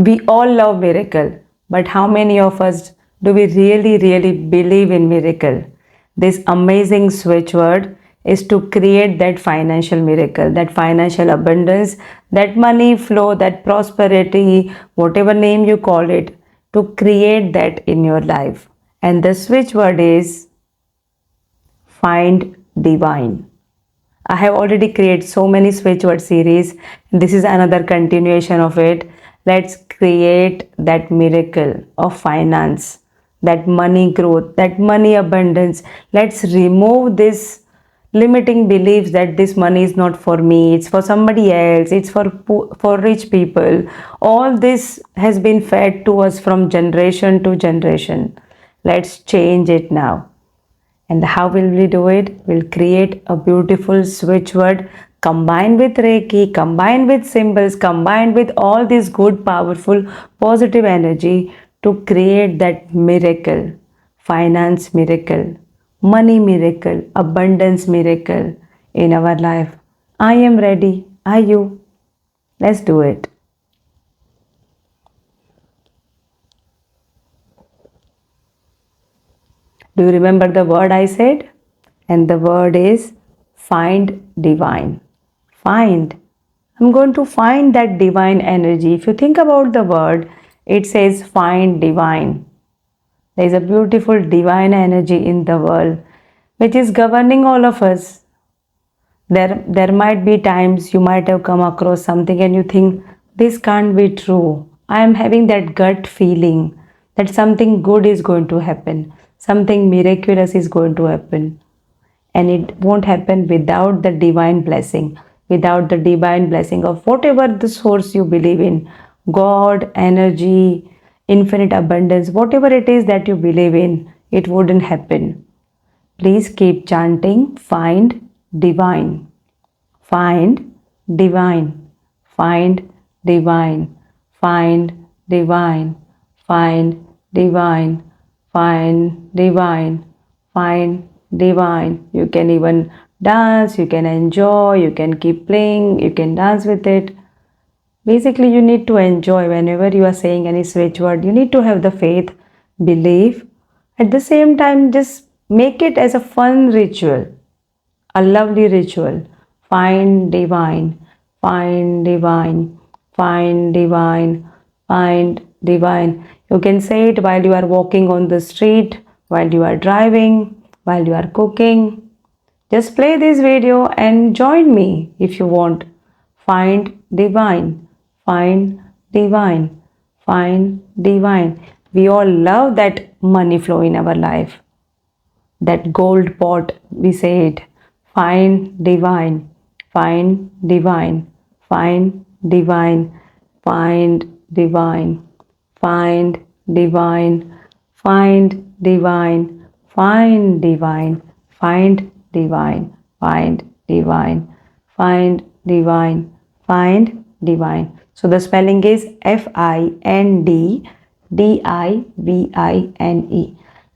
We all love miracle, but how many of us do we really believe in miracle? This amazing switch word is to create that financial miracle, that financial abundance, that money flow, that prosperity, whatever name you call it, to create that in your life. And the switch word is find divine. I have already created so many Switchword series. This is another continuation of it. Let's create that miracle of finance, that money growth, that money abundance. Let's remove this limiting beliefs that this money is not for me, it's for somebody else, it's for rich people. All this has been fed to us from generation to generation. Let's change it now. And how will we do it? We'll create a beautiful switch word combined with Reiki, combined with symbols, combined with all this good, powerful, positive energy to create that miracle, finance miracle, money miracle, abundance miracle in our life. I am ready. Are you? Let's do it. Do you remember the word I said? And the word is find divine. Find. I'm going to find that divine energy. If you think about the word, it says find divine. There is a beautiful divine energy in the world which is governing all of us. There might be times you might have come across something and you think, this can't be true. I am having that gut feeling that something good is going to happen, something miraculous is going to happen. And it won't happen without the divine blessing, without the divine blessing of whatever the source you believe in, God, energy, infinite abundance, whatever it is that you believe in, it wouldn't happen. Please keep chanting, find divine, find divine, find divine, find divine, find divine, find divine, find divine. You can even dance, you can enjoy, you can keep playing, you can dance with it. Basically, you need to enjoy whenever you are saying any switch word. You need to have the faith, belief. At the same time, just make it as a fun ritual, a lovely ritual. Find divine, find divine, find divine, find divine. You can say it while you are walking on the street, while you are driving, while you are cooking. Just play this video and join me if you want. Find divine, find divine, find divine. We all love that money flow in our life. That gold pot, we say it. Find divine, find divine, find divine, find divine, find divine, find divine, find divine, find divine, find divine, find divine, find divine. So the spelling is FIND DIVINE.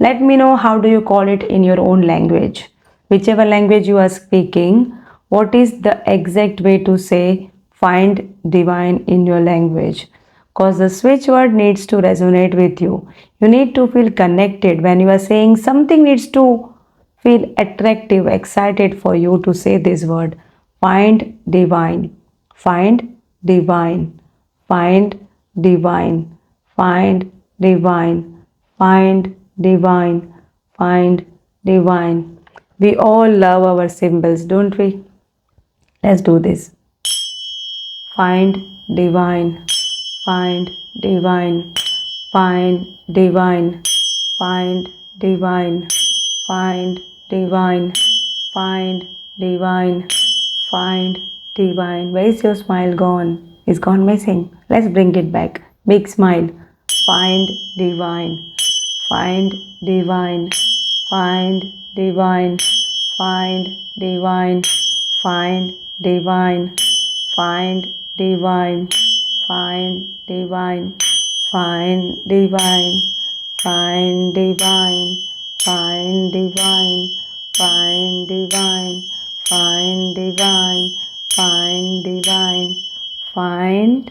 Let me know how do you call it in your own language. Whichever language you are speaking, what is the exact way to say find divine in your language? Because the switch word needs to resonate with you. You need to feel connected when you are saying something needs to feel attractive, excited for you to say this word. Find divine, find divine, find divine, find divine, find divine, find divine. We all love our symbols, don't we? Let's do this. Find divine, find divine, find divine, find divine, find divine, find divine, find divine. Where is your smile gone? It's gone missing. Let's bring it back. Big smile. Find divine, find divine, find divine, find divine, find divine, find divine, find divine, find divine, find divine, find divine, find divine, find divine, find divine, find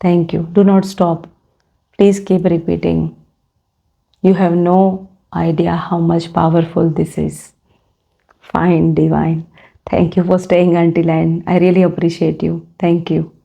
Thank you. Do not stop. Please keep repeating. You have no idea how much powerful this is. Find divine. Thank you for staying until end. I really appreciate you. Thank you.